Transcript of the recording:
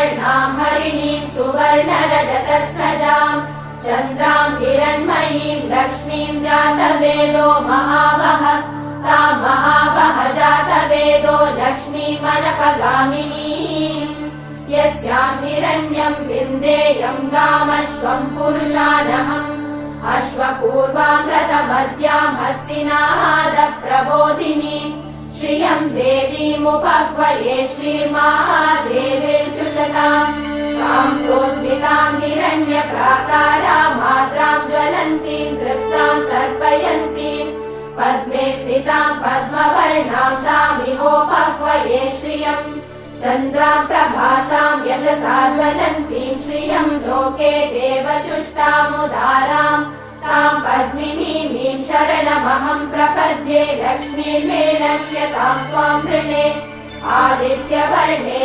पद्मवर्णाम् हरिणीम् सुवर्णरजतस्रजाम् चन्द्राम् हिरण्मयीम् लक्ष्मीम् जातवेदो महावः ताम् महावः जातवेदो लक्ष्मीमनपगामिनीम् यस्याम् हिरण्यम् विन्देयम् गामश्वम् पुरुषानहम् अश्वपूर्वाम् रथमद्याम् हस्तिनादप्रबोधिनी श्रियम् देवीमुपह्वये श्रीर्महादेवीर्जुषताम् ताम् सोऽस्मिताम् हिरण्यप्राकाराम् मात्राम् ज्वलन्तीम् तृप्ताम् तर्पयन्तीम् पद्मे स्थिताम् पद्मवर्णाम् तामिहोपह्वये श्रियम् चन्द्राम् प्रभासाम् यशसा ज्वलन्तीम् श्रियम् लोके देवजुष्टामुदाराम् ताम् पद्मिनीमीम् शरणमहम् प्रपद्ये लक्ष्मीर्मे नश्यताम् त्वाम् वृणे आदित्यवर्णे